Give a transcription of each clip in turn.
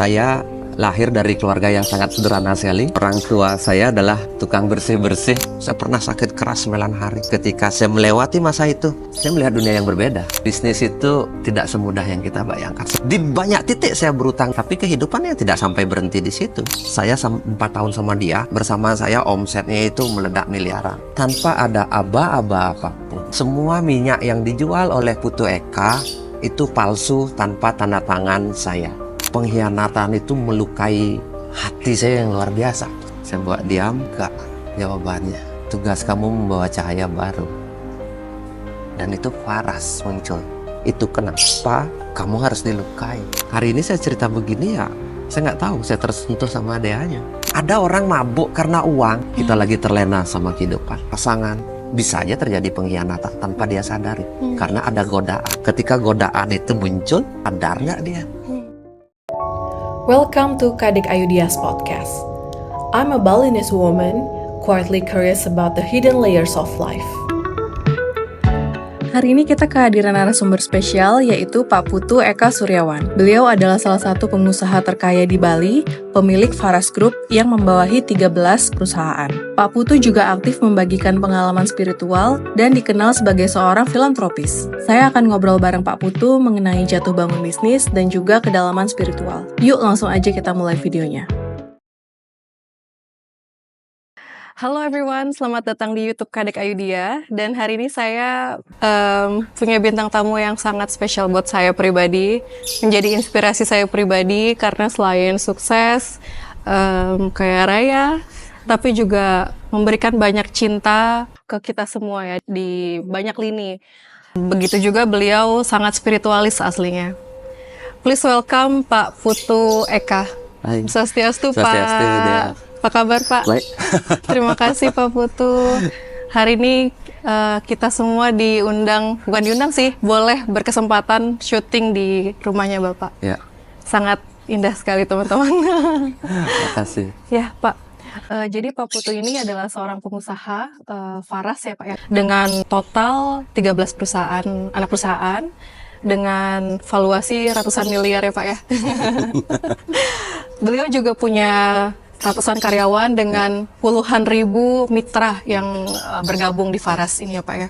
Saya lahir dari keluarga yang sangat sederhana sekali. Orang tua saya adalah tukang bersih-bersih. Saya pernah sakit keras 9 hari. Ketika saya melewati masa itu, saya melihat dunia yang berbeda. Bisnis itu tidak semudah yang kita bayangkan. Di banyak titik saya berutang, tapi kehidupannya tidak sampai berhenti di situ. Saya 4 tahun sama dia, bersama saya omsetnya itu meledak miliaran. Tanpa ada aba-aba apapun. Semua minyak yang dijual oleh Putu Eka itu palsu tanpa tanda tangan saya. Pengkhianatan itu melukai hati saya yang luar biasa. Saya buat diam, enggak. Jawabannya, tugas kamu membawa cahaya baru. Dan itu Faras muncul. Itu kenapa kamu harus dilukai. Hari ini saya cerita begini ya, saya nggak tahu, saya tersentuh sama adanya. Ada orang mabuk karena uang, kita lagi terlena sama kehidupan. Pasangan, bisa aja terjadi pengkhianatan tanpa dia sadari. Karena ada godaan. Ketika godaan itu muncul, sadar nggak dia? Welcome to Kadek Ayudia's podcast. I'm a Balinese woman, quietly curious about the hidden layers of life. Hari ini kita kehadiran narasumber spesial yaitu Pak Putu Eka Suryawan. Beliau adalah salah satu pengusaha terkaya di Bali, pemilik Faras Group yang membawahi 13 perusahaan. Pak Putu juga aktif membagikan pengalaman spiritual dan dikenal sebagai seorang filantropis. Saya akan ngobrol bareng Pak Putu mengenai jatuh bangun bisnis dan juga kedalaman spiritual. Yuk langsung aja kita mulai videonya. Halo everyone, selamat datang di YouTube Kadek Ayudia. Dan hari ini saya punya bintang tamu yang sangat spesial buat saya pribadi, menjadi inspirasi saya pribadi karena selain sukses, kaya raya, tapi juga memberikan banyak cinta ke kita semua ya di banyak lini. Begitu juga beliau sangat spiritualis aslinya. Please welcome Pak Putu Eka. Hai. Swastiastu, Swastiastu, Pak. dia. Apa kabar, Pak? Baik. Terima kasih, Pak Putu. Hari ini kita semua bukan diundang sih, boleh berkesempatan syuting di rumahnya Bapak. Ya, Sangat indah sekali, teman-teman. terima kasih. Ya, Pak. Jadi Pak Putu ini adalah seorang pengusaha Faras ya, Pak ya. Dengan total 13 perusahaan, anak perusahaan, dengan valuasi ratusan miliar ya, Pak ya. Beliau juga punya ratusan karyawan dengan puluhan ribu mitra yang bergabung di Faras ini ya Pak ya.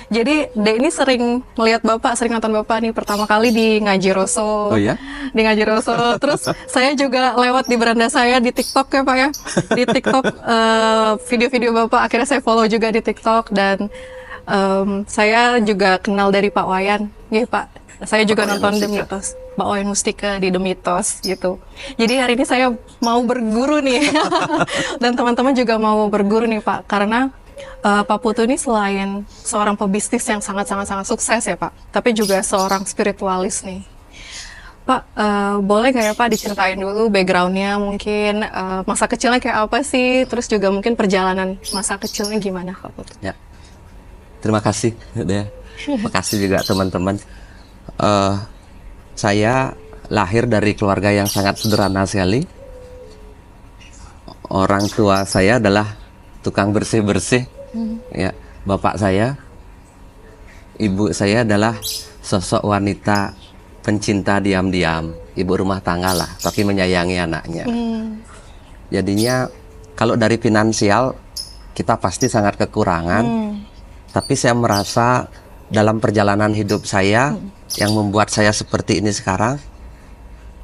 Jadi Dek ini sering melihat Bapak, sering nonton Bapak nih pertama kali di Ngaji Roso. Oh ya? Di Ngaji Roso. Terus saya juga lewat di beranda saya di TikTok ya Pak ya. Di TikTok video-video Bapak akhirnya saya follow juga di TikTok dan saya juga kenal dari Pak Wayan. Ya Pak. Saya juga nonton The Mitos, Pak Wayan Mustika di The Mitos gitu. Jadi hari ini saya mau berguru nih, dan teman-teman juga mau berguru nih Pak, karena Pak Putu ini selain seorang pebisnis yang sangat-sangat sukses ya Pak, tapi juga seorang spiritualis nih. Pak, boleh nggak ya Pak diceritain dulu backgroundnya mungkin, masa kecilnya kayak apa sih, terus juga mungkin perjalanan masa kecilnya gimana Pak Putu? Ya. Terima kasih, Dea. Terima kasih juga teman-teman. Saya lahir dari keluarga yang sangat sederhana sekali. Orang tua saya adalah tukang bersih-bersih. Ya, bapak saya, ibu saya adalah sosok wanita pencinta diam-diam, ibu rumah tangga lah, tapi menyayangi anaknya. Jadinya kalau dari finansial kita pasti sangat kekurangan, tapi saya merasa dalam perjalanan hidup saya yang membuat saya seperti ini sekarang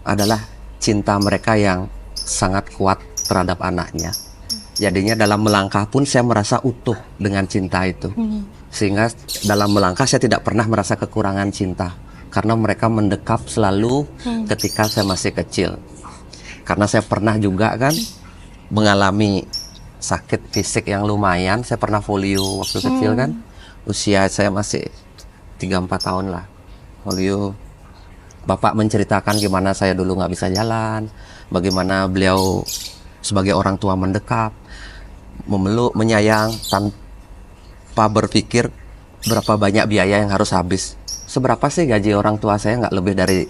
adalah cinta mereka yang sangat kuat terhadap anaknya. Jadinya dalam melangkah pun saya merasa utuh dengan cinta itu. Sehingga dalam melangkah saya tidak pernah merasa kekurangan cinta. Karena mereka mendekap selalu ketika saya masih kecil. Karena saya pernah juga kan mengalami sakit fisik yang lumayan. Saya pernah polio waktu kecil kan. Usia saya masih 3-4 tahun lah. Polio. Bapak menceritakan gimana saya dulu nggak bisa jalan, bagaimana beliau sebagai orang tua mendekap, memeluk, menyayang tanpa berpikir berapa banyak biaya yang harus habis. Seberapa sih gaji orang tua saya, nggak lebih dari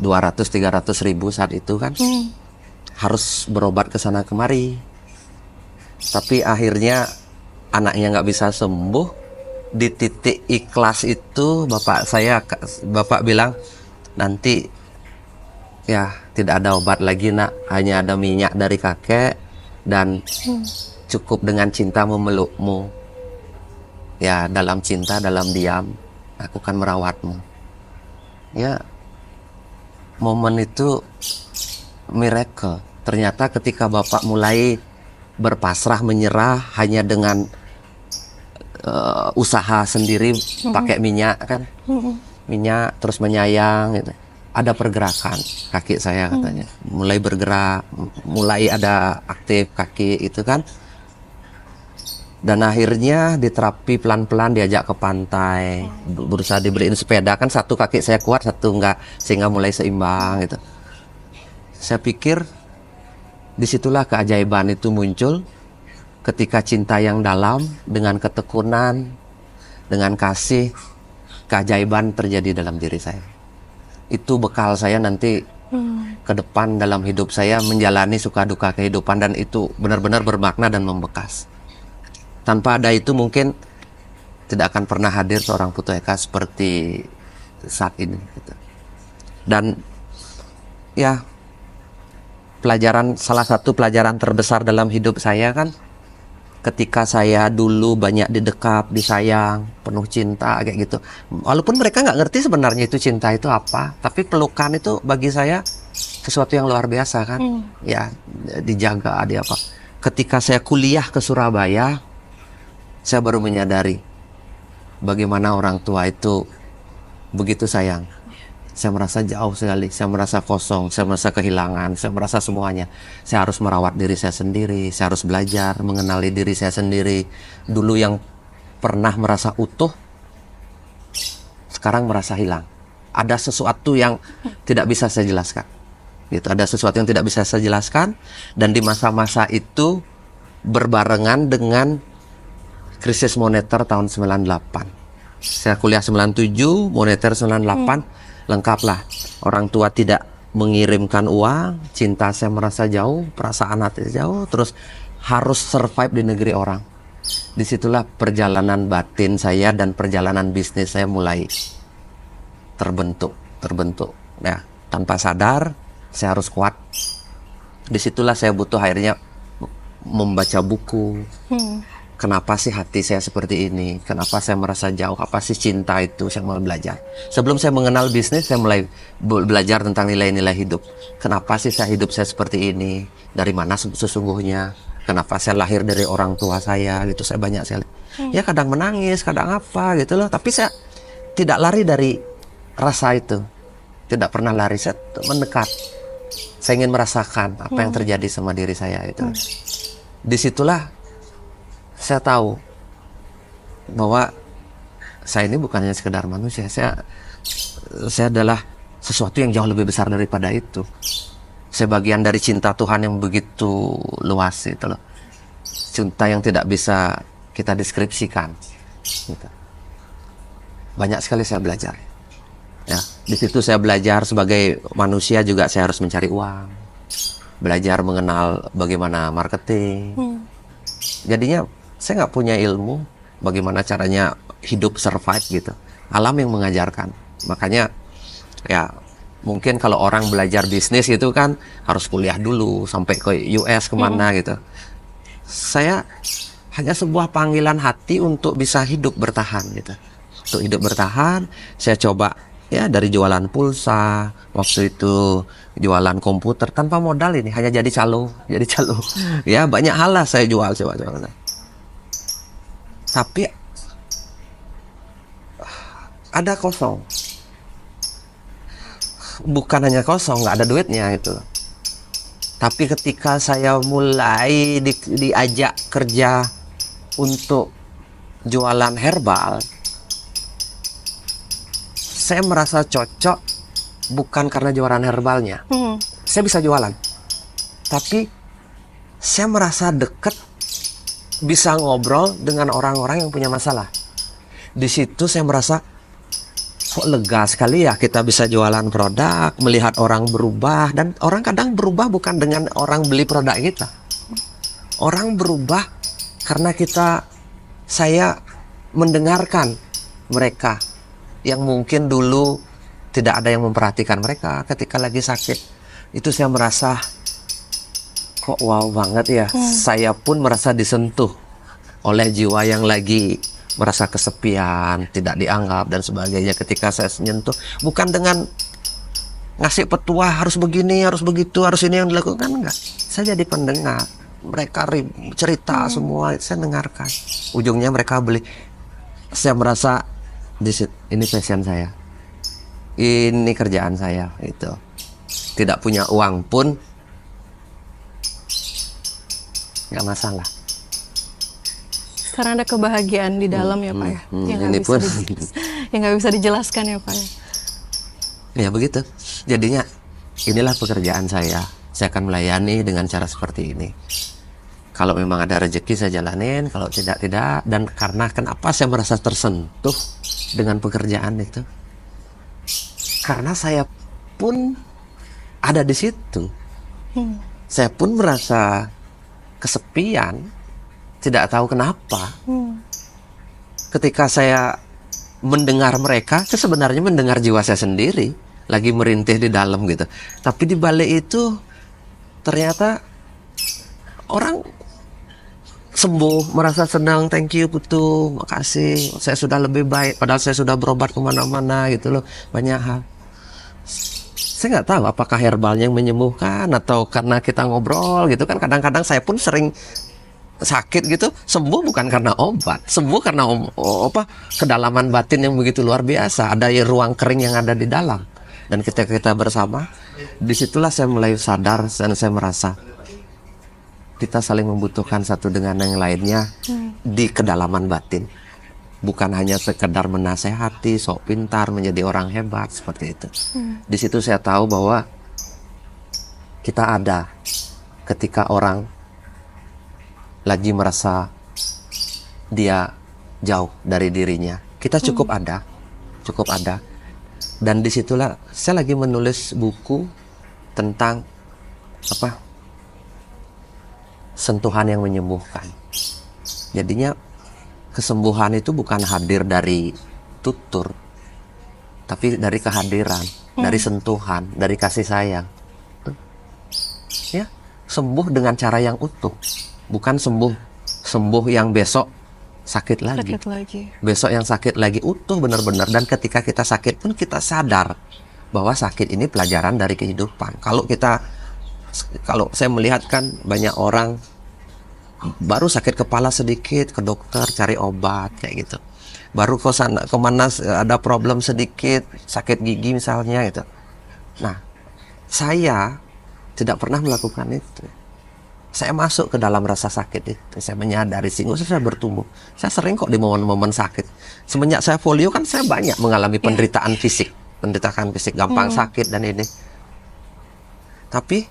200-300 ribu saat itu kan. Harus berobat ke sana kemari. Tapi akhirnya anaknya nggak bisa sembuh. Di titik ikhlas itu bapak bilang nanti ya tidak ada obat lagi nak, hanya ada minyak dari kakek dan cukup dengan cinta memelukmu. Ya dalam cinta, dalam diam, aku akan merawatmu. Ya momen itu miracle. Ternyata ketika Bapak mulai berpasrah, menyerah hanya dengan usaha sendiri, pakai minyak kan, minyak terus menyayang gitu. Ada pergerakan kaki saya katanya, mulai bergerak, mulai ada aktif kaki itu kan. Dan akhirnya diterapi pelan-pelan, diajak ke pantai, berusaha dibeliin sepeda kan, satu kaki saya kuat, satu enggak, sehingga mulai seimbang gitu. Saya pikir disitulah keajaiban itu muncul, ketika cinta yang dalam dengan ketekunan, dengan kasih, keajaiban terjadi dalam diri saya. Itu bekal saya nanti ke depan dalam hidup saya menjalani suka duka kehidupan, dan itu benar-benar bermakna dan membekas. Tanpa ada itu mungkin tidak akan pernah hadir seorang Putu Eka seperti saat ini gitu. Dan ya salah satu pelajaran terbesar dalam hidup saya kan, ketika saya dulu banyak didekap, disayang, penuh cinta kayak gitu. Walaupun mereka nggak ngerti sebenarnya itu cinta itu apa, tapi pelukan itu bagi saya sesuatu yang luar biasa kan. Ya dijaga, di apa. Ketika saya kuliah ke Surabaya, saya baru menyadari bagaimana orang tua itu begitu sayang. Saya merasa jauh sekali, saya merasa kosong, saya merasa kehilangan, saya merasa semuanya. Saya harus merawat diri saya sendiri, saya harus belajar mengenali diri saya sendiri. Dulu yang pernah merasa utuh, sekarang merasa hilang. Ada sesuatu yang tidak bisa saya jelaskan. Gitu, ada sesuatu yang tidak bisa saya jelaskan, dan di masa-masa itu berbarengan dengan krisis moneter tahun 98. Saya kuliah 97, moneter 98. Lengkaplah, orang tua tidak mengirimkan uang, cinta saya merasa jauh, perasaan hati jauh, terus harus survive di negeri orang. Disitulah perjalanan batin saya dan perjalanan bisnis saya mulai terbentuk. Ya, tanpa sadar saya harus kuat. Disitulah saya butuh akhirnya membaca buku. Kenapa sih hati saya seperti ini? Kenapa saya merasa jauh? Apa sih cinta itu? Saya mulai belajar. Sebelum saya mengenal bisnis, saya mulai belajar tentang nilai-nilai hidup. Kenapa sih saya hidup saya seperti ini? Dari mana sesungguhnya? Kenapa saya lahir dari orang tua saya? Gitu, saya banyak sekali. Ya kadang menangis, kadang apa gitu loh. Tapi saya tidak lari dari rasa itu. Tidak pernah lari, saya mendekat. Saya ingin merasakan apa yang terjadi sama diri saya itu. Disitulah saya tahu bahwa saya ini bukan hanya sekedar manusia, saya adalah sesuatu yang jauh lebih besar daripada itu. Saya bagian dari cinta Tuhan yang begitu luas itu loh. Cinta yang tidak bisa kita deskripsikan. Gitu. Banyak sekali saya belajar. Ya, di situ saya belajar sebagai manusia juga saya harus mencari uang. Belajar mengenal bagaimana marketing. Jadinya saya nggak punya ilmu bagaimana caranya hidup survive gitu. Alam yang mengajarkan. Makanya ya mungkin kalau orang belajar bisnis itu kan harus kuliah dulu sampai ke US kemana gitu. Saya hanya sebuah panggilan hati untuk bisa hidup bertahan gitu. Untuk hidup bertahan, saya coba ya dari jualan pulsa, waktu itu jualan komputer tanpa modal ini, hanya jadi calo. Ya banyak hal lah saya jual. Tapi ada kosong. Bukan hanya kosong, nggak ada duitnya itu. Tapi ketika saya mulai diajak kerja untuk jualan herbal, saya merasa cocok bukan karena jualan herbalnya. Saya bisa jualan. Tapi saya merasa dekat, bisa ngobrol dengan orang-orang yang punya masalah. Di situ saya merasa kok lega sekali ya kita bisa jualan produk, melihat orang berubah. Dan orang kadang berubah bukan dengan orang beli produk kita. Orang berubah karena saya mendengarkan mereka yang mungkin dulu tidak ada yang memperhatikan mereka ketika lagi sakit. Itu saya merasa kok wow banget ya. Saya pun merasa disentuh oleh jiwa yang lagi merasa kesepian, tidak dianggap dan sebagainya. Ketika saya menyentuh, bukan dengan ngasih petua harus begini, harus begitu, harus ini yang dilakukan, enggak. Saya jadi pendengar. Mereka cerita semua, saya dengarkan. Ujungnya mereka beli. Saya merasa ini passion saya, ini kerjaan saya. Itu tidak punya uang pun nggak masalah, Karena ada kebahagiaan di dalam ya Pak ya. Yang nggak ini bisa pun yang nggak bisa dijelaskan ya Pak ya. ya begitu. Jadinya inilah pekerjaan saya. Saya akan melayani dengan cara seperti ini. Kalau memang ada rezeki saya jalanin, kalau tidak. Dan karena kenapa saya merasa tersentuh dengan pekerjaan itu? Karena saya pun ada di situ. Saya pun merasa kesepian, tidak tahu kenapa. Ketika saya mendengar mereka, itu sebenarnya mendengar jiwa saya sendiri lagi merintih di dalam gitu. Tapi di balik itu ternyata orang sembuh, merasa senang, thank you Putu, makasih, saya sudah lebih baik, padahal saya sudah berobat kemana-mana gitu loh, banyak hal. Saya nggak tahu apakah herbalnya yang menyembuhkan atau karena kita ngobrol gitu kan. Kadang-kadang saya pun sering sakit gitu, sembuh bukan karena obat, sembuh karena kedalaman batin yang begitu luar biasa, ada ruang kering yang ada di dalam. Dan ketika kita bersama, disitulah saya mulai sadar dan saya merasa kita saling membutuhkan satu dengan yang lainnya di kedalaman batin. Bukan hanya sekedar menasehati, sok pintar, menjadi orang hebat, seperti itu. Di situ saya tahu bahwa kita ada ketika orang lagi merasa dia jauh dari dirinya. Kita cukup ada. Dan disitulah saya lagi menulis buku tentang sentuhan yang menyembuhkan. Jadinya kesembuhan itu bukan hadir dari tutur, tapi dari kehadiran, dari sentuhan, dari kasih sayang. Ya, sembuh dengan cara yang utuh, bukan sembuh yang besok sakit lagi. Besok yang sakit lagi utuh benar-benar. Dan ketika kita sakit pun kita sadar bahwa sakit ini pelajaran dari kehidupan. Kalau saya melihat kan banyak orang baru sakit kepala sedikit ke dokter cari obat kayak gitu, baru kemana ada problem sedikit sakit gigi misalnya gitu. Nah, saya tidak pernah melakukan itu. Saya masuk ke dalam rasa sakit itu, saya menyadari sehingga saya bertumbuh. Saya sering kok di momen-momen sakit. Semenjak saya polio kan saya banyak mengalami penderitaan fisik, gampang sakit dan ini. Tapi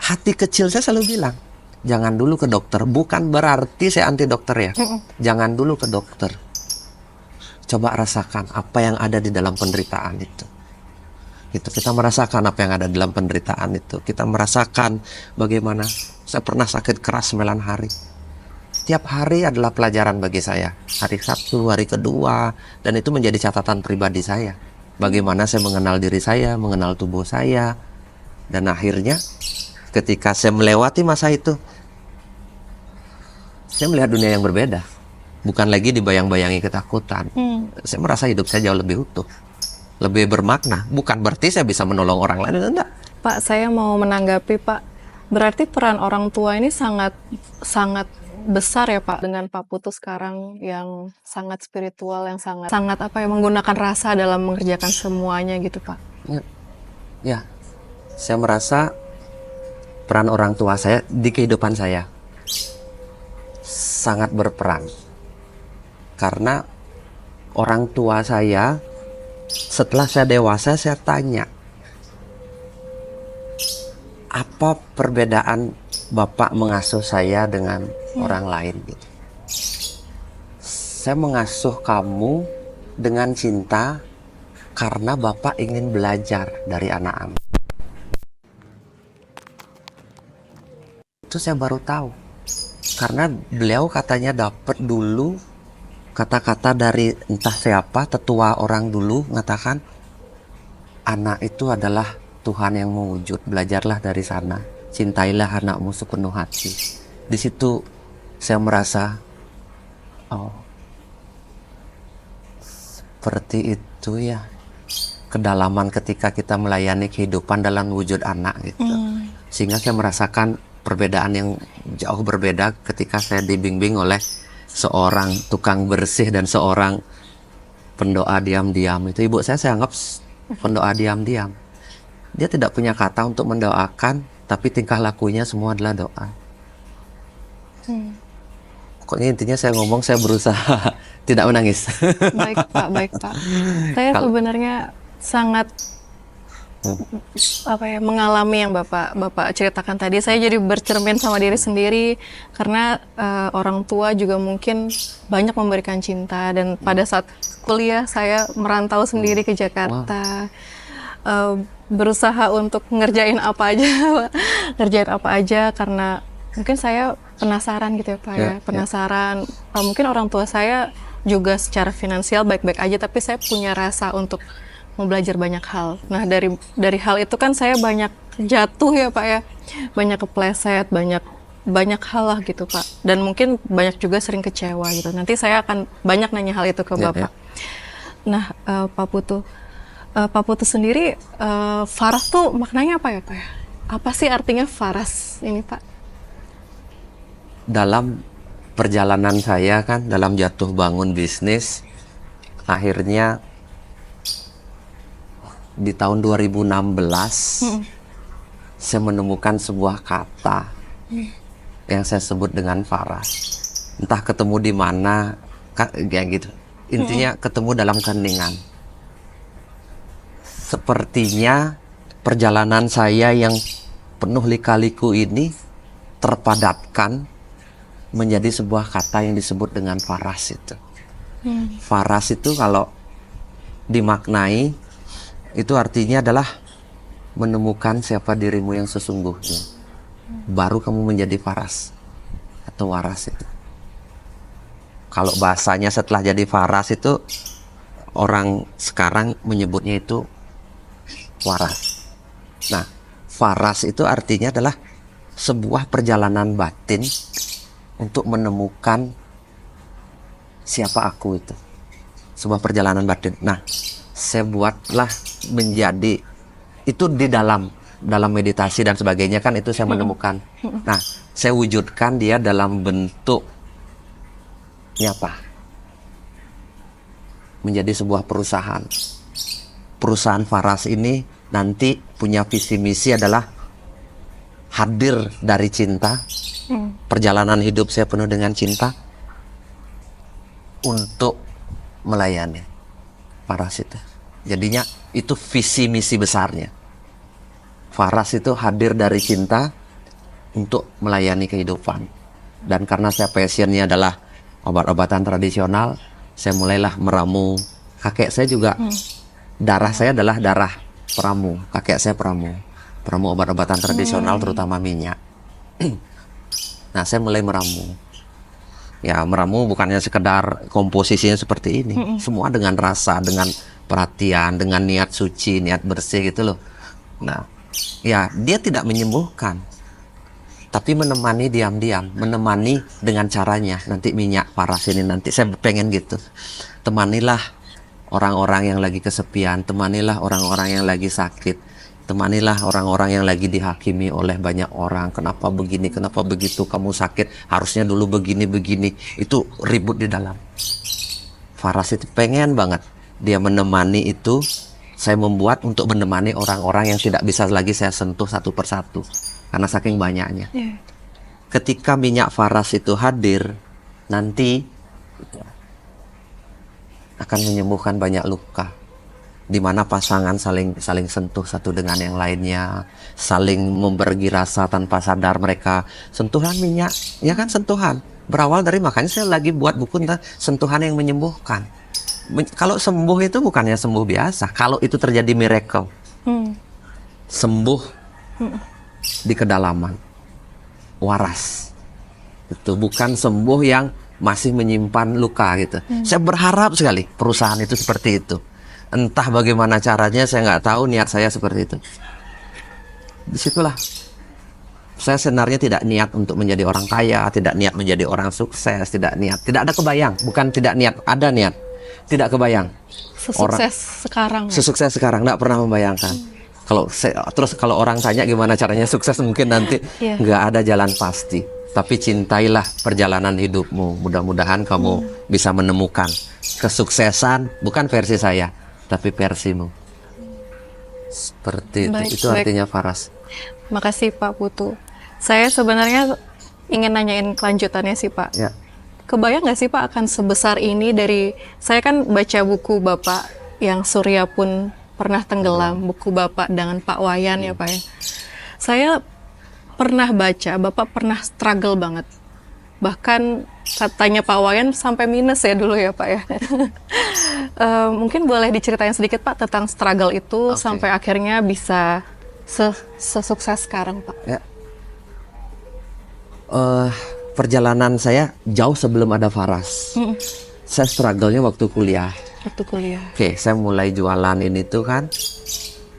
hati kecil saya selalu bilang, jangan dulu ke dokter. Bukan berarti saya anti dokter ya. Jangan dulu ke dokter. Coba rasakan apa yang ada di dalam penderitaan itu. Gitu. Kita merasakan apa yang ada dalam penderitaan itu. Kita merasakan bagaimana saya pernah sakit keras 9 hari. Tiap hari adalah pelajaran bagi saya. Hari Sabtu, hari kedua, dan itu menjadi catatan pribadi saya. Bagaimana saya mengenal diri saya, mengenal tubuh saya. Dan akhirnya ketika saya melewati masa itu, saya melihat dunia yang berbeda. Bukan lagi dibayang-bayangi ketakutan. Saya merasa hidup saya jauh lebih utuh, lebih bermakna. Bukan berarti saya bisa menolong orang lain, enggak. Pak, saya mau menanggapi Pak. Berarti peran orang tua ini sangat besar ya Pak, dengan Pak Putu sekarang yang sangat spiritual, yang sangat menggunakan rasa dalam mengerjakan semuanya gitu Pak. Ya, saya merasa peran orang tua saya di kehidupan saya sangat berperan. Karena orang tua saya, setelah saya dewasa, saya tanya, apa perbedaan Bapak mengasuh saya dengan orang lain gitu. Saya mengasuh kamu dengan cinta karena Bapak ingin belajar dari anak-anak. Itu saya baru tahu. Karena beliau katanya dapat dulu kata-kata dari entah siapa, tetua orang dulu mengatakan, anak itu adalah Tuhan yang mewujud. Belajarlah dari sana. Cintailah anakmu sepenuh hati. Di situ saya merasa, oh, seperti itu ya kedalaman ketika kita melayani kehidupan dalam wujud anak gitu. Sehingga saya merasakan perbedaan yang jauh berbeda ketika saya dibimbing oleh seorang tukang bersih dan seorang pendoa diam-diam. Itu ibu saya anggap pendoa diam-diam. Dia tidak punya kata untuk mendoakan, tapi tingkah lakunya semua adalah doa. Pokoknya intinya saya ngomong, saya berusaha tidak menangis. Baik Pak, baik Pak. Saya sebenarnya sangat mengalami yang Bapak ceritakan tadi. Saya jadi bercermin sama diri sendiri karena orang tua juga mungkin banyak memberikan cinta, dan pada saat kuliah saya merantau sendiri ke Jakarta. Berusaha untuk ngerjain apa aja karena mungkin saya penasaran gitu ya Pak ya, penasaran. Mungkin orang tua saya juga secara finansial baik-baik aja, tapi saya punya rasa untuk mau belajar banyak hal. Nah dari hal itu kan saya banyak jatuh ya Pak ya, banyak kepleset, banyak hal lah gitu Pak. Dan mungkin banyak juga sering kecewa gitu. Nanti saya akan banyak nanya hal itu ke Bapak. Nah Pak Putu sendiri, Faras tuh maknanya apa ya Pak ya? Apa sih artinya Faras ini Pak? Dalam perjalanan saya kan, dalam jatuh bangun bisnis, akhirnya di tahun 2016 saya menemukan sebuah kata yang saya sebut dengan Faras. Entah ketemu di mana, kayak gitu. Intinya ketemu dalam keheningan. Sepertinya perjalanan saya yang penuh lika-liku ini terpadatkan menjadi sebuah kata yang disebut dengan Faras itu. Faras itu kalau dimaknai, itu artinya adalah menemukan siapa dirimu yang sesungguhnya. Baru kamu menjadi Faras atau waras itu. Kalau bahasanya setelah jadi Faras itu, orang sekarang menyebutnya itu waras. Nah, Faras itu artinya adalah sebuah perjalanan batin untuk menemukan siapa aku itu. Sebuah perjalanan batin. Nah, saya buatlah menjadi itu di dalam meditasi dan sebagainya kan, itu saya menemukan. Nah, saya wujudkan dia dalam bentuk nyata. Menjadi sebuah perusahaan. Perusahaan Faras ini nanti punya visi misi adalah hadir dari cinta. Perjalanan hidup saya penuh dengan cinta untuk melayani Faras itu. Jadinya itu visi misi besarnya. Faras itu hadir dari cinta untuk melayani kehidupan. Dan karena saya passionnya adalah obat-obatan tradisional, saya mulailah meramu. Kakek saya juga darah saya adalah darah peramu. Kakek saya peramu obat-obatan tradisional, terutama minyak. Nah, saya mulai meramu. Ya, meramu bukannya sekedar komposisinya seperti ini. Semua dengan rasa, dengan perhatian, dengan niat suci, niat bersih gitu loh. Nah, ya dia tidak menyembuhkan, tapi menemani diam-diam, menemani dengan caranya. Nanti minyak Faras ini nanti saya pengen gitu. Temanilah orang-orang yang lagi kesepian, temanilah orang-orang yang lagi sakit, temanilah orang-orang yang lagi dihakimi oleh banyak orang. Kenapa begini, kenapa begitu, kamu sakit, harusnya dulu begini. Itu ribut di dalam. Faras itu pengen banget dia menemani itu. Saya membuat untuk menemani orang-orang yang tidak bisa lagi saya sentuh satu persatu karena saking banyaknya. Ketika minyak Faras itu hadir, nanti akan menyembuhkan banyak luka, di mana pasangan saling sentuh satu dengan yang lainnya, saling memberi rasa tanpa sadar mereka. Sentuhan minyak, ya kan, sentuhan berawal dari, makanya saya lagi buat buku tentang sentuhan yang menyembuhkan. Kalau sembuh itu bukannya sembuh biasa, kalau itu terjadi miracle, sembuh di kedalaman, waras. Itu bukan sembuh yang masih menyimpan luka gitu. Saya berharap sekali perusahaan itu seperti itu. Entah bagaimana caranya, saya nggak tahu, niat saya seperti itu. disitulah saya sebenarnya tidak niat untuk menjadi orang kaya, tidak niat menjadi orang sukses, tidak ada kebayang, bukan tidak niat, ada niat, tidak kebayang. Sesukses sekarang, nggak pernah membayangkan. Terus kalau orang tanya gimana caranya sukses, mungkin nanti nggak ada jalan pasti. Tapi cintailah perjalanan hidupmu. Mudah-mudahan kamu bisa menemukan kesuksesan, bukan versi saya, tapi versimu. Seperti itu artinya Faras. Makasih Pak Putu. Saya sebenarnya ingin nanyain kelanjutannya sih Pak. Ya. Kebayang nggak sih Pak akan sebesar ini dari, saya kan baca buku Bapak yang Surya pun pernah tenggelam, buku Bapak dengan Pak Wayan ya Pak ya. Saya pernah baca, Bapak pernah struggle banget. Bahkan katanya Pak Wayan sampai minus ya dulu ya Pak ya. Mungkin boleh diceritain sedikit Pak tentang struggle itu sampai akhirnya bisa sesukses sekarang Pak. Ya. Perjalanan saya jauh sebelum ada Faras. Saya struggle-nya waktu kuliah. Oke, saya mulai jualan ini tuh kan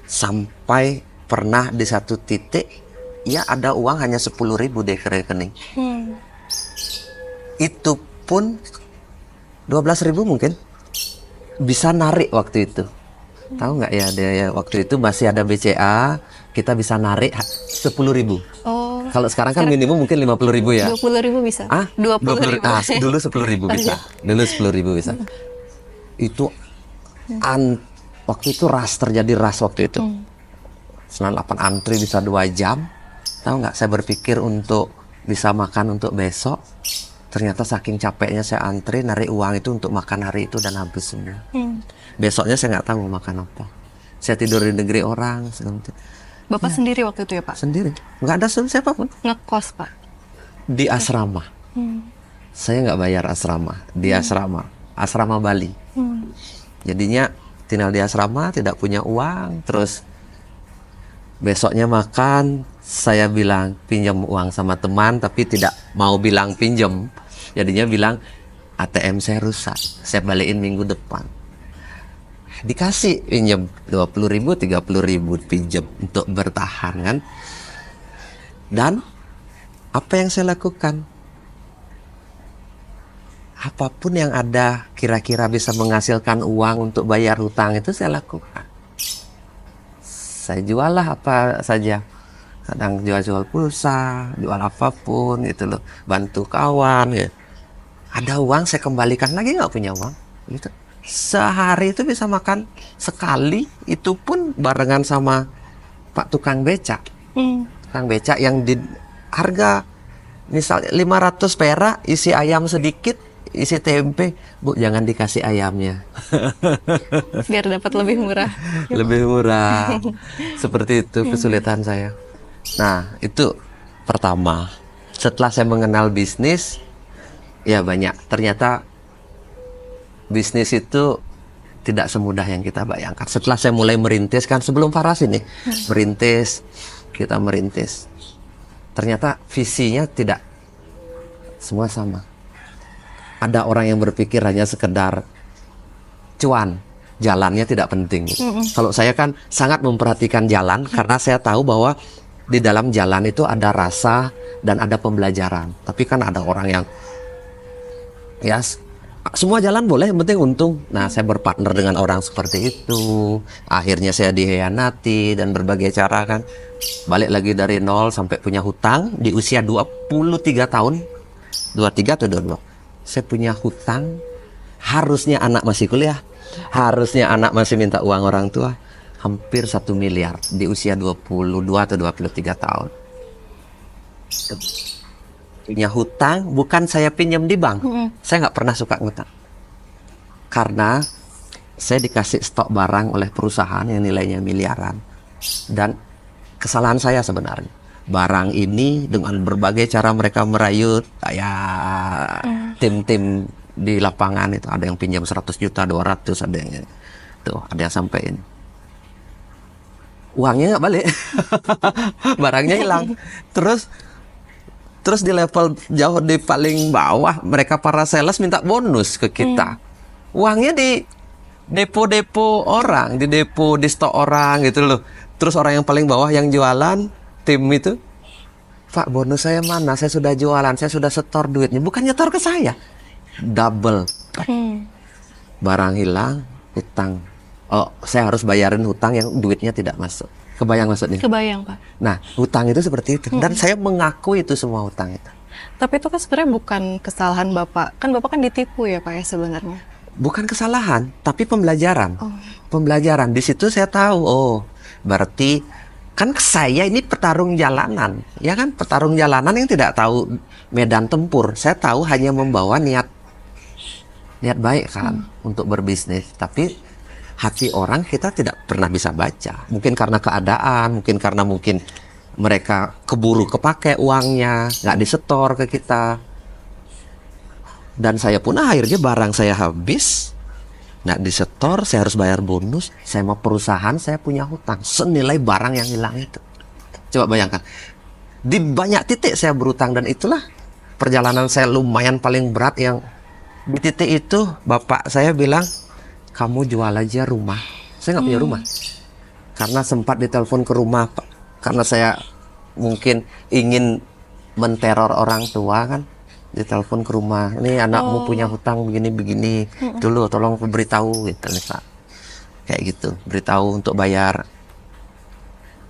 sampai pernah di satu titik ya ada uang hanya 10.000 deh ke rekening. Itu pun 12.000 mungkin bisa narik waktu itu. Tahu nggak ya, waktu itu masih ada BCA, kita bisa narik 10.000. Oh. Kalau sekarang kan minimum mungkin 50.000 ya. 20.000 bisa. 20.000. Dulu 10.000 bisa. Dulu 10.000 bisa. Itu waktu itu terjadi ras waktu itu. 98 antri bisa 2 jam. Tahu nggak, saya berpikir untuk bisa makan untuk besok. Ternyata saking capeknya saya antri, narik uang itu untuk makan hari itu dan habis semua. Besoknya saya nggak tahu mau makan apa. Saya tidur di negeri orang. Bapak sendiri waktu itu ya Pak? Sendiri, nggak ada siapapun. Ngekos Pak? Di asrama. Saya nggak bayar asrama. Di asrama Bali. Jadinya tinggal di asrama, tidak punya uang. Terus besoknya makan, saya bilang pinjam uang sama teman, tapi tidak mau bilang pinjam. Jadinya bilang ATM saya rusak, saya balikin minggu depan. Dikasih pinjam 20.000, 30.000 pinjam untuk bertahan kan. Dan apa yang saya lakukan? Apapun yang ada kira-kira bisa menghasilkan uang untuk bayar hutang itu saya lakukan. Saya jual lah apa saja. Kadang jual pulsa, jual apapun gitu loh. Bantu kawan gitu. Ada uang saya kembalikan lagi, nggak punya uang gitu. Sehari itu bisa makan sekali, itu pun barengan sama Pak tukang becak. Tukang becak yang di harga misalnya 500 perak, isi ayam sedikit, isi tempe. Bu, jangan dikasih ayamnya. Biar dapat lebih murah. Lebih murah. Seperti itu kesulitan saya. Nah, itu pertama. Setelah saya mengenal bisnis, ya banyak. Ternyata bisnis itu tidak semudah yang kita bayangkan. Setelah saya mulai merintis, kan sebelum Faras ini kita merintis. Ternyata visinya tidak semua sama. Ada orang yang berpikir hanya sekedar cuan, jalannya tidak penting. Kalau saya kan sangat memperhatikan jalan, karena saya tahu bahwa di dalam jalan itu ada rasa dan ada pembelajaran. Tapi kan ada orang yang ya semua jalan boleh, yang penting untung. Nah, saya berpartner dengan orang seperti itu. Akhirnya saya dihianati dan berbagai cara kan. Balik lagi dari nol sampai punya hutang di usia 23 tahun. 23 atau 22. Saya punya hutang. Harusnya anak masih kuliah. Harusnya anak masih minta uang orang tua. Hampir 1 miliar di usia 22 atau 23 tahun. Punya hutang, bukan saya pinjam di bank. Saya nggak pernah suka ngutang. Karena saya dikasih stok barang oleh perusahaan yang nilainya miliaran. Dan kesalahan saya sebenarnya. Barang ini dengan berbagai cara mereka merayut. Kayak tim-tim di lapangan itu. Ada yang pinjam 100 juta, 200, ada yang tuh, ada yang sampein. Uangnya nggak balik. Barangnya hilang. Terus di level jauh di paling bawah, mereka para sales minta bonus ke kita. Uangnya di depo-depo orang, di stok orang gitu loh. Terus orang yang paling bawah yang jualan tim itu, Pak, bonus saya mana? Saya sudah jualan, saya sudah setor duitnya. Bukan nyetor ke saya, double. Barang hilang, hutang. Oh, saya harus bayarin hutang yang duitnya tidak masuk. Kebayang maksudnya? Kebayang, Pak. Nah, hutang itu seperti itu. Dan saya mengaku itu semua hutang itu. Tapi itu kan sebenarnya bukan kesalahan Bapak. Kan Bapak kan ditipu ya, Pak ya sebenarnya. Bukan kesalahan, tapi pembelajaran. Pembelajaran. Di situ saya tahu, oh, berarti kan saya ini petarung jalanan. Ya kan, petarung jalanan yang tidak tahu medan tempur. Saya tahu hanya membawa niat baik kan untuk berbisnis. Tapi hati orang kita tidak pernah bisa baca. Mungkin karena keadaan, mungkin mereka keburu kepake uangnya, nggak disetor ke kita. Dan saya pun akhirnya barang saya habis, nggak disetor, saya harus bayar bonus. Saya mau perusahaan, saya punya hutang senilai barang yang hilang itu. Coba bayangkan, di banyak titik saya berhutang, dan itulah perjalanan saya lumayan paling berat. Yang di titik itu bapak saya bilang, kamu jual aja rumah. Saya nggak punya rumah, karena sempat ditelepon ke rumah, Pak. Karena saya mungkin ingin menteror orang tua kan, ditelepon ke rumah, ini anakmu punya hutang begini-begini, dulu tolong beritahu gitu nih Pak, kayak gitu, beritahu untuk bayar.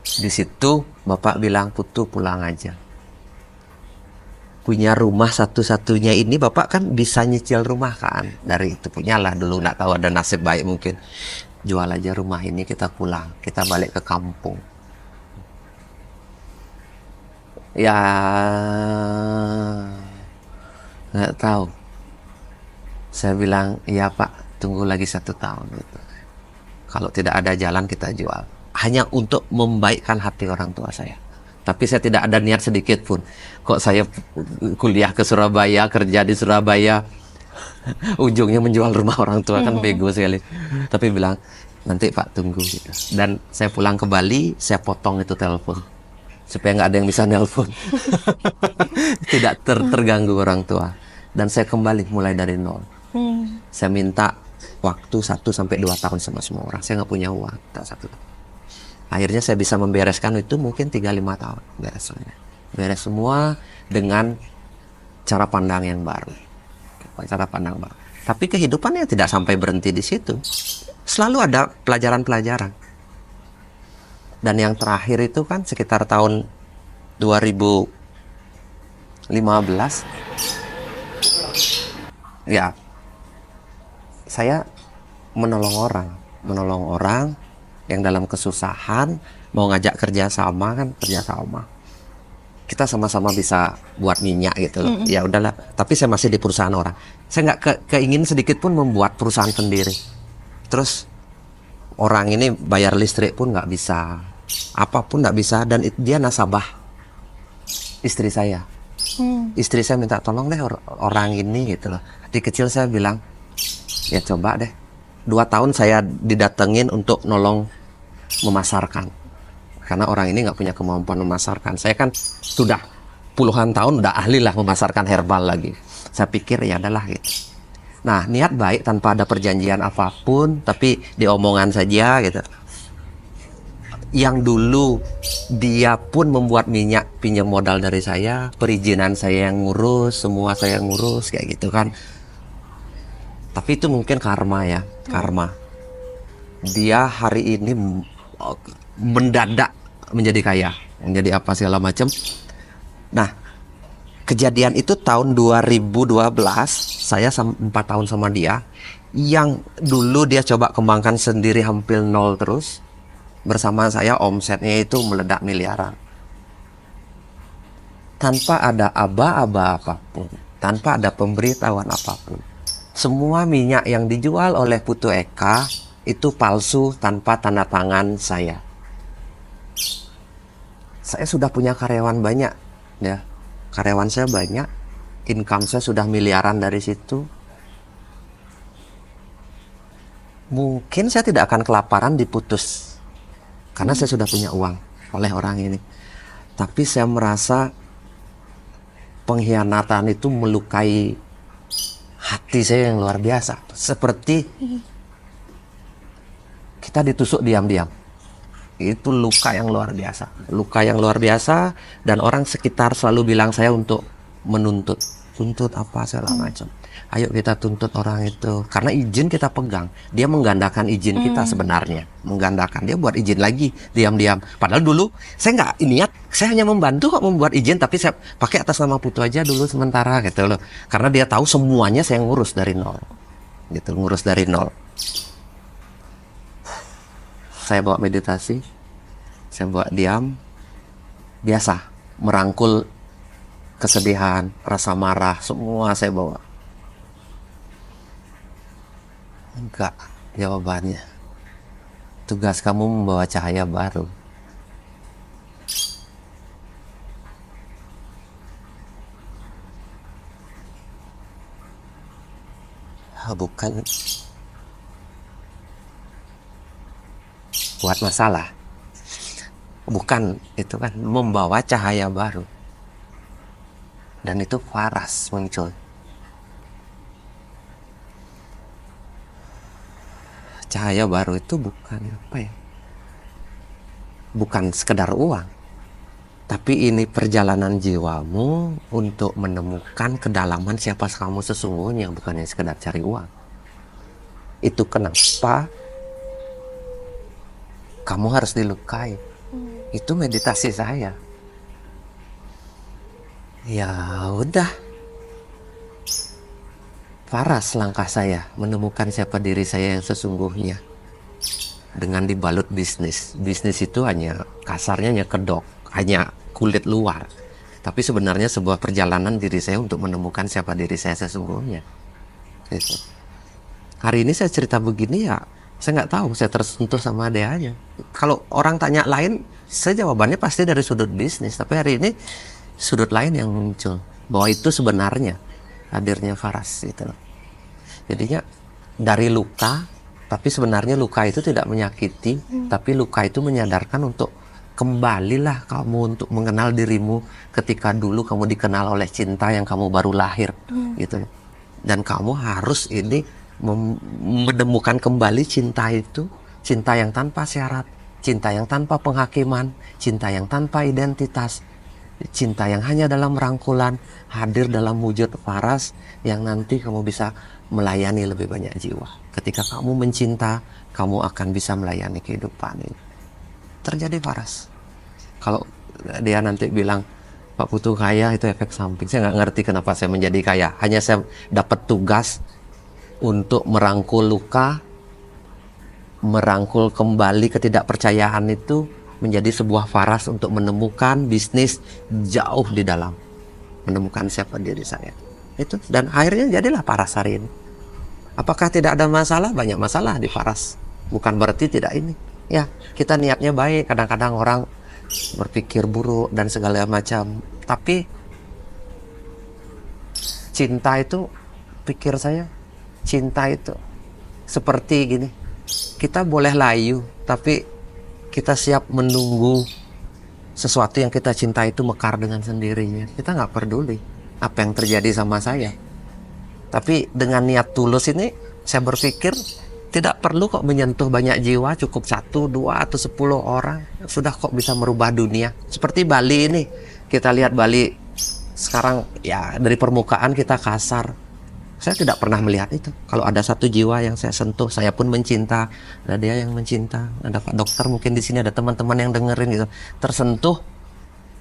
Di situ bapak bilang, Putu pulang aja, punya rumah satu-satunya ini, bapak kan bisa nyicil rumah kan, dari itu punyalah dulu, nggak tahu ada nasib baik mungkin, jual aja rumah ini, kita pulang, kita balik ke kampung. Ya nggak tahu. Saya bilang, iya Pak, tunggu lagi 1 tahun gitu. Kalau tidak ada jalan kita jual. Hanya untuk membaikkan hati orang tua saya. Tapi saya tidak ada niat sedikit pun. Kok saya kuliah ke Surabaya, kerja di Surabaya, ujungnya menjual rumah orang tua, kan bego sekali. Tapi bilang, nanti Pak tunggu gitu. Dan saya pulang ke Bali, saya potong itu telepon, supaya nggak ada yang bisa nelpon. Tidak terganggu orang tua. Dan saya kembali mulai dari nol. Saya minta waktu 1-2 tahun sama semua orang. Saya nggak punya uang, tak 1 tahun. Akhirnya saya bisa membereskan itu mungkin 3-5 tahun. Beres semua dengan cara pandang yang baru. Cara pandang baru. Tapi kehidupannya tidak sampai berhenti di situ. Selalu ada pelajaran-pelajaran. Dan yang terakhir itu kan sekitar tahun 2015, ya saya menolong orang yang dalam kesusahan, mau ngajak kerjasama kan, kita sama-sama bisa buat minyak gitu loh. Ya udahlah, tapi saya masih di perusahaan orang, saya nggak keingin sedikit pun membuat perusahaan sendiri. Terus orang ini bayar listrik pun nggak bisa, apapun nggak bisa, dan dia nasabah istri saya. Istri saya minta tolong deh orang ini gitu loh. Di kecil saya bilang, ya coba deh. 2 tahun saya didatengin untuk nolong memasarkan, karena orang ini nggak punya kemampuan memasarkan. Saya kan sudah puluhan tahun udah ahli lah memasarkan herbal lagi. Saya pikir ya adalah gitu. Nah, niat baik tanpa ada perjanjian apapun, tapi diomongan saja gitu. Yang dulu dia pun membuat minyak, pinjam modal dari saya, perizinan saya yang ngurus, semua saya ngurus kayak gitu kan. Tapi itu mungkin karma ya, karma. Dia hari ini mendadak menjadi kaya, menjadi apa segala macam. Nah, kejadian itu tahun 2012, saya 4 tahun sama dia. Yang dulu dia coba kembangkan sendiri hampir nol terus. Bersama saya omsetnya itu meledak miliaran. Tanpa ada aba-aba apapun, tanpa ada pemberitahuan apapun. Semua minyak yang dijual oleh Putu Eka itu palsu tanpa tanda tangan saya. Saya sudah punya karyawan banyak ya. Karyawan saya banyak, income saya sudah miliaran dari situ. Mungkin saya tidak akan kelaparan diputus, karena saya sudah punya uang oleh orang ini. Tapi saya merasa pengkhianatan itu melukai hati saya yang luar biasa. Seperti kita ditusuk diam-diam. Itu luka yang luar biasa. Luka yang luar biasa, dan orang sekitar selalu bilang saya untuk menuntut. Tuntut apa segala macam. Ayo kita tuntut orang itu. Karena izin kita pegang. Dia menggandakan izin kita sebenarnya. Menggandakan. Dia buat izin lagi. Diam-diam. Padahal dulu saya nggak niat. Saya hanya membantu kok membuat izin. Tapi saya pakai atas nama Putu aja dulu sementara gitu loh. Karena dia tahu semuanya saya ngurus dari nol. Gitu, ngurus dari nol. Saya bawa meditasi. Saya bawa diam. Biasa. Merangkul kesedihan, rasa marah. Semua saya bawa. Enggak, jawabannya. Tugas kamu membawa cahaya baru. Bukan buat masalah. Bukan, itu kan membawa cahaya baru. Dan itu Faras muncul. Cahaya baru itu bukan apa ya? Bukan sekedar uang. Tapi ini perjalanan jiwamu untuk menemukan kedalaman siapa kamu sesungguhnya, bukannya sekedar cari uang. Itu kenapa kamu harus dilukai. Itu meditasi saya. Ya udah. Faras langkah saya menemukan siapa diri saya yang sesungguhnya. Dengan dibalut bisnis. Bisnis itu hanya kasarnya hanya kedok, hanya kulit luar. Tapi sebenarnya sebuah perjalanan diri saya untuk menemukan siapa diri saya sesungguhnya. Gitu. Hari ini saya cerita begini ya, saya nggak tahu, saya tersentuh sama dia. Kalau orang tanya lain, saya jawabannya pasti dari sudut bisnis. Tapi hari ini sudut lain yang muncul, bahwa itu sebenarnya hadirnya Faras itu. Jadinya dari luka, tapi sebenarnya luka itu tidak menyakiti, tapi luka itu menyadarkan untuk kembalilah kamu untuk mengenal dirimu ketika dulu kamu dikenal oleh cinta yang kamu baru lahir, gitu. Dan kamu harus ini menemukan kembali cinta itu, cinta yang tanpa syarat, cinta yang tanpa penghakiman, cinta yang tanpa identitas. Cinta yang hanya dalam rangkulan, hadir dalam wujud Faras yang nanti kamu bisa melayani lebih banyak jiwa. Ketika kamu mencinta, kamu akan bisa melayani kehidupan ini. Terjadi Faras. Kalau dia nanti bilang, Pak Putu kaya, itu efek samping. Saya nggak ngerti kenapa saya menjadi kaya. Hanya saya dapat tugas untuk merangkul luka, merangkul kembali ketidakpercayaan itu, menjadi sebuah Faras untuk menemukan bisnis jauh di dalam, menemukan siapa diri saya itu, dan akhirnya jadilah Faras hari ini. Apakah tidak ada masalah? Banyak masalah di Faras, bukan berarti tidak ini ya, kita niatnya baik. Kadang-kadang orang berpikir buruk dan segala macam, tapi cinta itu, pikir saya, cinta itu seperti gini, kita boleh layu, tapi kita siap menunggu sesuatu yang kita cinta itu mekar dengan sendirinya. Kita nggak peduli apa yang terjadi sama saya. Tapi dengan niat tulus ini, saya berpikir tidak perlu kok menyentuh banyak jiwa, cukup 1, 2, atau 10 orang. Sudah kok bisa merubah dunia. Seperti Bali ini, kita lihat Bali sekarang ya dari permukaan kita kasar. Saya tidak pernah melihat itu. Kalau ada satu jiwa yang saya sentuh, saya pun mencinta. Ada dia yang mencinta. Ada Pak Dokter mungkin di sini, ada teman-teman yang dengerin gitu. Tersentuh.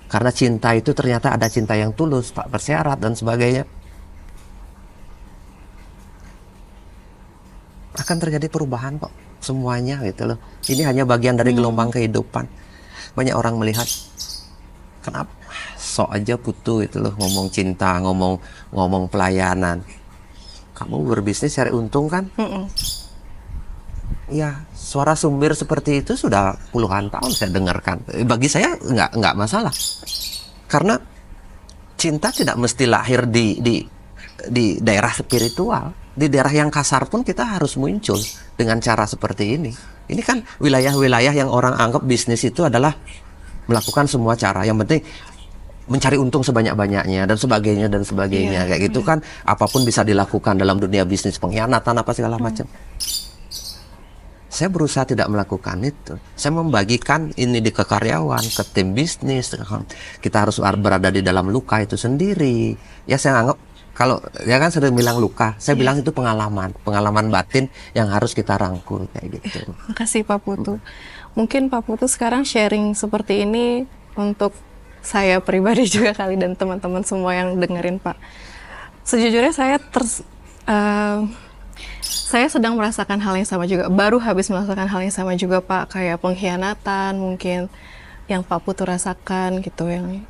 Karena cinta itu ternyata ada cinta yang tulus, tak bersyarat dan sebagainya. Akan terjadi perubahan kok. Semuanya gitu loh. Ini hanya bagian dari gelombang kehidupan. Banyak orang melihat, kenapa sok aja Putu itu loh, ngomong cinta, ngomong pelayanan. Kamu berbisnis cari untung kan? Ya, suara sumbir seperti itu sudah puluhan tahun saya dengarkan. Bagi saya nggak masalah. Karena cinta tidak mesti lahir di daerah spiritual. Di daerah yang kasar pun kita harus muncul dengan cara seperti ini. Ini kan wilayah-wilayah yang orang anggap bisnis itu adalah melakukan semua cara. Yang penting mencari untung sebanyak-banyaknya dan sebagainya kayak gitu kan, apapun bisa dilakukan dalam dunia bisnis, pengkhianatan apa segala macam. Saya berusaha tidak melakukan itu. Saya membagikan ini ke karyawan, ke tim bisnis. Kita harus berada di dalam luka itu sendiri. Ya saya anggap, kalau ya kan sering bilang luka, saya bilang itu pengalaman batin yang harus kita rangkul kayak gitu. Makasih Pak Putu. Mungkin Pak Putu sekarang sharing seperti ini untuk saya pribadi juga kali dan teman-teman semua yang dengerin Pak. Sejujurnya saya sedang merasakan hal yang sama juga. Baru habis merasakan hal yang sama juga Pak, kayak pengkhianatan mungkin yang Pak Putu rasakan gitu yang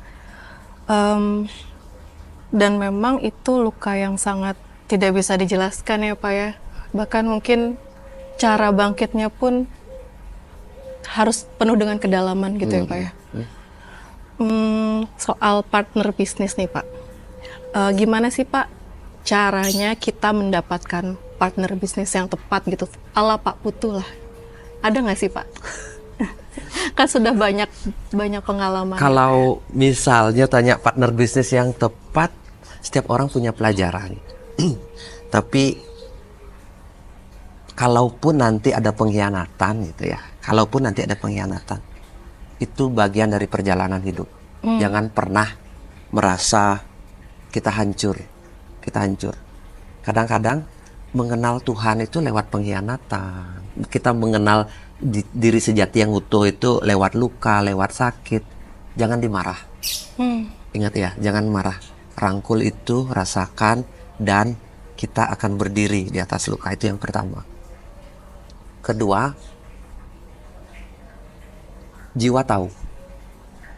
dan memang itu luka yang sangat tidak bisa dijelaskan ya Pak ya. Bahkan mungkin cara bangkitnya pun harus penuh dengan kedalaman gitu ya Pak ya. Soal partner bisnis nih Pak, gimana sih Pak caranya kita mendapatkan partner bisnis yang tepat gitu, ala Pak Putu lah. Ada nggak sih Pak? Kan sudah banyak pengalaman. Kalau misalnya tanya partner bisnis yang tepat, setiap orang punya pelajaran. Tapi kalaupun nanti ada pengkhianatan gitu ya, kalaupun nanti ada pengkhianatan, itu bagian dari perjalanan hidup. Jangan pernah merasa kita hancur. Kadang-kadang mengenal Tuhan itu lewat pengkhianatan. Kita mengenal diri sejati yang utuh itu lewat luka, lewat sakit. Jangan dimarah. Ingat ya, jangan marah. Rangkul itu, rasakan, dan kita akan berdiri di atas luka. Itu yang pertama. Kedua, jiwa tahu.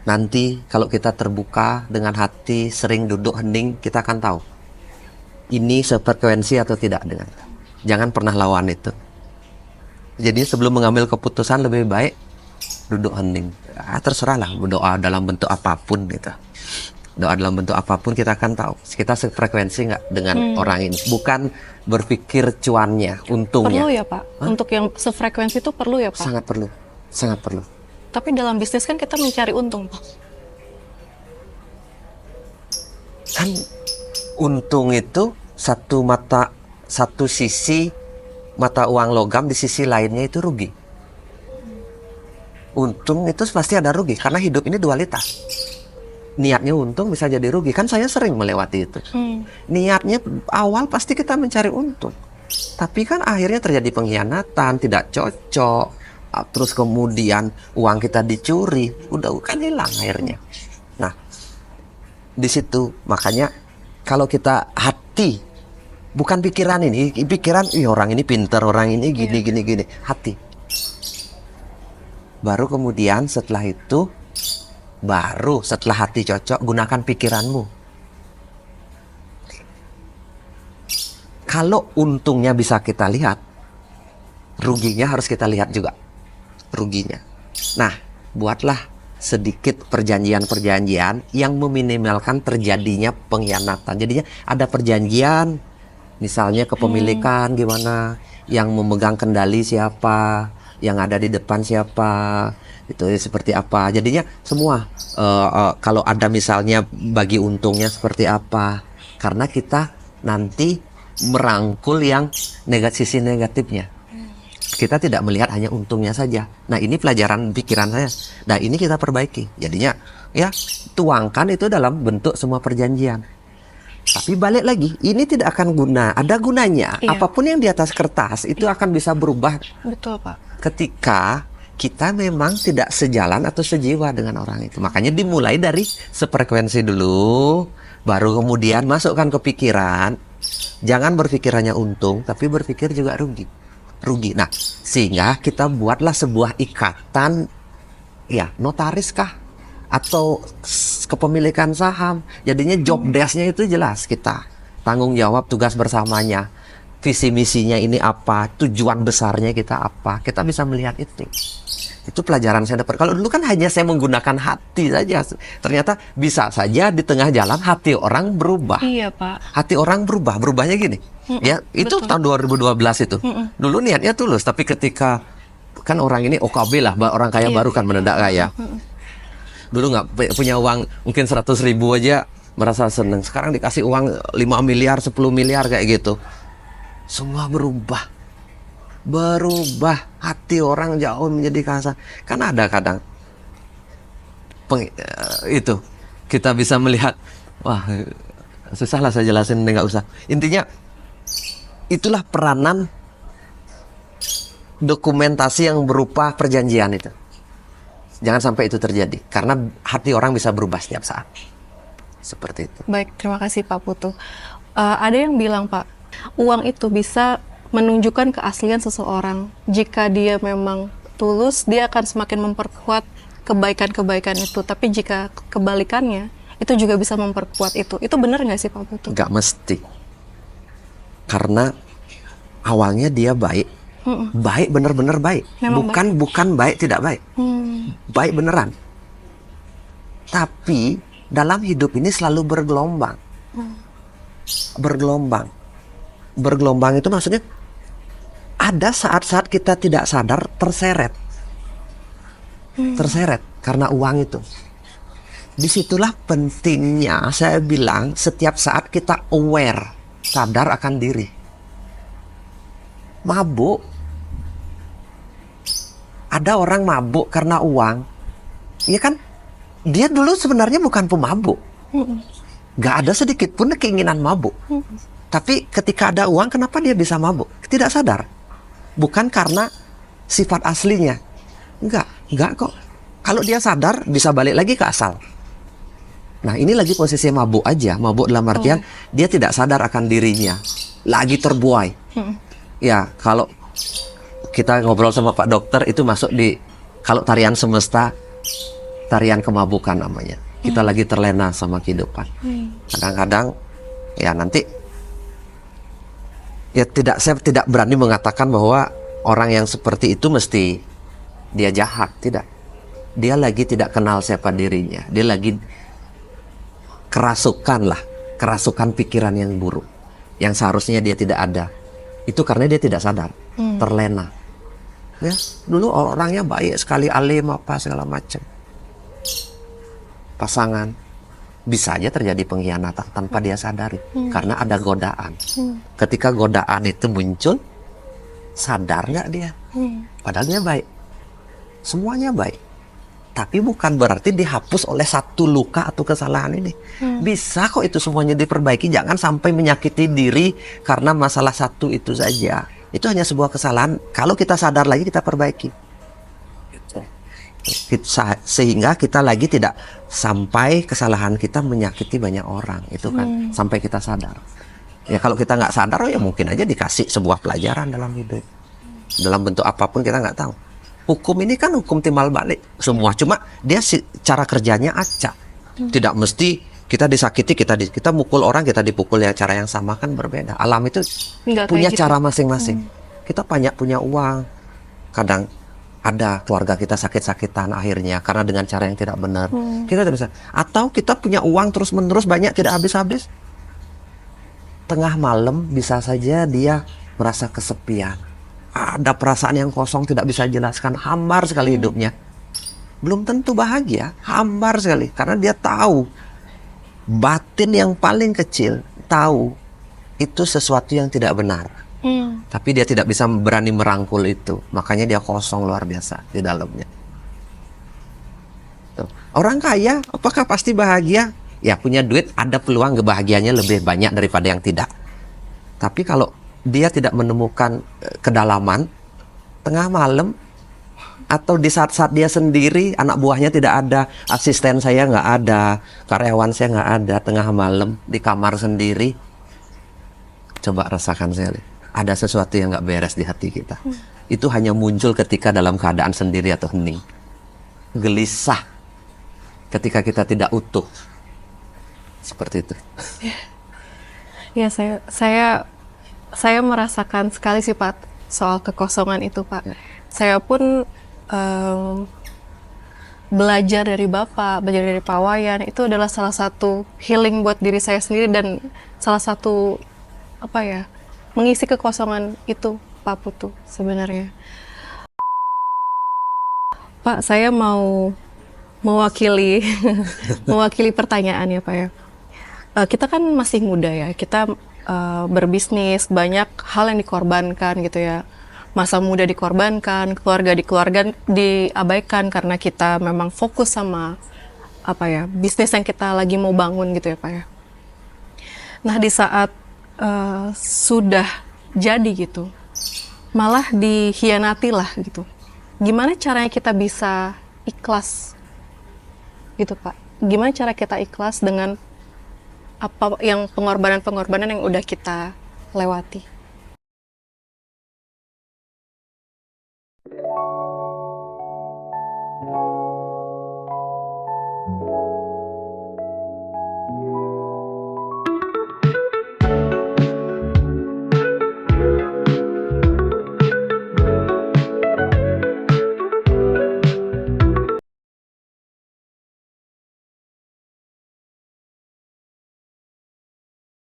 Nanti kalau kita terbuka dengan hati, sering duduk hening, kita akan tahu ini sefrekuensi atau tidak dengan. Jangan pernah lawan itu. Jadi sebelum mengambil keputusan lebih baik duduk hening. Terserahlah berdoa dalam bentuk apapun gitu. Doa dalam bentuk apapun kita akan tahu kita sefrekuensi nggak dengan orang ini. Bukan berpikir cuannya, untungnya. Perlu ya Pak? Untuk yang sefrekuensi itu perlu ya Pak? Sangat perlu, sangat perlu. Tapi dalam bisnis kan kita mencari untung Pak. Kan untung itu satu sisi mata uang logam, di sisi lainnya itu rugi. Untung itu pasti ada rugi karena hidup ini dualitas. Niatnya untung bisa jadi rugi. Kan saya sering melewati itu. Niatnya awal pasti kita mencari untung, tapi kan akhirnya terjadi pengkhianatan, tidak cocok, terus kemudian uang kita dicuri, udah kan hilang akhirnya. Nah, di situ makanya kalau kita hati, bukan pikiran ini, pikiran orang ini pintar, orang ini gini, hati. Baru kemudian setelah itu, setelah hati cocok, gunakan pikiranmu. Kalau untungnya bisa kita lihat, ruginya harus kita lihat juga. Ruginya. Nah, buatlah sedikit perjanjian-perjanjian yang meminimalkan terjadinya pengkhianatan. Jadinya ada perjanjian, misalnya kepemilikan gimana, yang memegang kendali siapa, yang ada di depan siapa, itu seperti apa. Jadinya semua kalau ada misalnya bagi untungnya seperti apa, karena kita nanti merangkul yang sisi negatifnya. Kita tidak melihat hanya untungnya saja. Nah, ini pelajaran pikiran saya. Nah, ini kita perbaiki. Jadinya ya tuangkan itu dalam bentuk semua perjanjian. Tapi balik lagi, ini tidak akan guna. Ada gunanya. Iya. Apapun yang di atas kertas itu akan bisa berubah. Betul Pak. Ketika kita memang tidak sejalan atau sejiwa dengan orang itu. Makanya dimulai dari sefrekuensi dulu, baru kemudian masukkan ke pikiran. Jangan berpikir hanya untung, tapi berpikir juga rugi. Nah, sehingga kita buatlah sebuah ikatan, ya notaris kah atau kepemilikan saham. Jadinya job desk-nya itu jelas, kita tanggung jawab tugas bersamanya, visi misinya ini apa, tujuan besarnya kita apa. Kita bisa melihat itu. Itu pelajaran saya dapat. Kalau dulu kan hanya saya menggunakan hati saja. Ternyata bisa saja di tengah jalan hati orang berubah. Iya Pak. Hati orang berubah. Berubahnya gini. Ya, itu betul. tahun 2012 itu. Dulu niatnya tulus, tapi ketika kan orang ini OKB lah, orang kaya baru kan mendadak kaya. Dulu nggak punya uang mungkin 100.000 aja merasa seneng. Sekarang dikasih uang 5 miliar, 10 miliar kayak gitu. Semua berubah. berubah, hati orang jauh menjadi kasar. Kan ada kadang itu kita bisa melihat, wah susah lah saya jelasin, nggak usah. Intinya itulah peranan dokumentasi yang berupa perjanjian itu. Jangan sampai itu terjadi, karena hati orang bisa berubah setiap saat. Seperti itu. Baik, terima kasih Pak Putu. Ada yang bilang Pak, uang itu bisa menunjukkan keaslian seseorang. Jika dia memang tulus, dia akan semakin memperkuat kebaikan-kebaikan itu. Tapi jika kebalikannya, itu juga bisa memperkuat itu. Itu benar nggak sih Pak Putu? Nggak mesti. Karena awalnya dia baik. Baik, benar-benar baik. Bukan baik tidak baik. Baik beneran. Tapi dalam hidup ini selalu bergelombang. Bergelombang itu maksudnya ada saat-saat kita tidak sadar terseret karena uang itu. Disitulah pentingnya saya bilang setiap saat kita aware, sadar akan diri. Mabuk, ada orang mabuk karena uang, ya kan? Dia dulu sebenarnya bukan pemabuk, gak ada sedikit pun keinginan mabuk. Tapi ketika ada uang, kenapa dia bisa mabuk? Tidak sadar. Bukan karena sifat aslinya. Enggak kok. Kalau dia sadar, bisa balik lagi ke asal. Nah, ini lagi posisi mabuk aja. Mabuk dalam artian, dia tidak sadar akan dirinya. Lagi terbuai. Ya, kalau kita ngobrol sama Pak Dokter, itu masuk di, kalau tarian semesta, tarian kemabukan namanya. Kita lagi terlena sama kehidupan. Kadang-kadang, ya nanti, ya saya tidak berani mengatakan bahwa orang yang seperti itu mesti dia jahat, tidak. Dia lagi tidak kenal siapa dirinya. Dia lagi kerasukan pikiran yang buruk, yang seharusnya dia tidak ada. Itu karena dia tidak sadar, terlena. Ya, dulu orangnya baik sekali, alim apa segala macam. Pasangan bisa aja terjadi pengkhianatan tanpa dia sadari, karena ada godaan. Ketika godaan itu muncul, sadar nggak dia? Padahal dia baik, semuanya baik. Tapi bukan berarti dihapus oleh satu luka atau kesalahan ini. Bisa kok itu semuanya diperbaiki. Jangan sampai menyakiti diri karena masalah satu itu saja. Itu hanya sebuah kesalahan. Kalau kita sadar lagi, kita perbaiki. Sehingga kita lagi tidak sampai kesalahan kita menyakiti banyak orang. Itu kan sampai kita sadar. Ya kalau kita nggak sadar, ya mungkin aja dikasih sebuah pelajaran dalam hidup. Dalam bentuk apapun kita nggak tahu. Hukum ini kan hukum timbal balik semua, cuma dia cara kerjanya acak. Tidak mesti kita disakiti, kita mukul orang, kita dipukul, ya cara yang sama kan berbeda. Alam itu Nggak punya kayak cara masing-masing. Kita banyak punya uang, kadang ada keluarga kita sakit-sakitan akhirnya karena dengan cara yang tidak benar. Kita tidak bisa. Atau kita punya uang terus-menerus banyak, tidak habis-habis. Tengah malam bisa saja dia merasa kesepian. Ada perasaan yang kosong, tidak bisa jelaskan, hambar sekali hidupnya. Belum tentu bahagia, hambar sekali. Karena dia tahu, batin yang paling kecil, tahu itu sesuatu yang tidak benar. Tapi dia tidak bisa berani merangkul itu. Makanya dia kosong luar biasa di dalamnya. Tuh. Orang kaya, apakah pasti bahagia? Ya punya duit, ada peluang kebahagiaannya lebih banyak daripada yang tidak. Tapi kalau dia tidak menemukan kedalaman, tengah malam atau di saat-saat dia sendiri, anak buahnya tidak ada, asisten saya nggak ada, karyawan saya nggak ada, tengah malam di kamar sendiri, coba rasakan sekali, ada sesuatu yang nggak beres di hati kita. Itu hanya muncul ketika dalam keadaan sendiri atau hening, gelisah, ketika kita tidak utuh, seperti itu. Ya, saya merasakan sekali sih Pak soal kekosongan itu Pak. Saya pun belajar dari Bapak, belajar dari Pak Wayan, itu adalah salah satu healing buat diri saya sendiri dan salah satu mengisi kekosongan itu Pak Putu sebenarnya. Pak, saya mau mewakili mewakili pertanyaan ya Pak ya. Kita kan masih muda ya, kita berbisnis, banyak hal yang dikorbankan gitu ya. masa muda dikorbankan, keluarga diabaikan karena kita memang fokus sama apa ya, bisnis yang kita lagi mau bangun gitu ya Pak ya. Nah di saat sudah jadi gitu, malah dikhianati lah gitu. Gimana caranya kita bisa ikhlas gitu Pak? Gimana cara kita ikhlas dengan apa yang pengorbanan-pengorbanan yang udah kita lewati?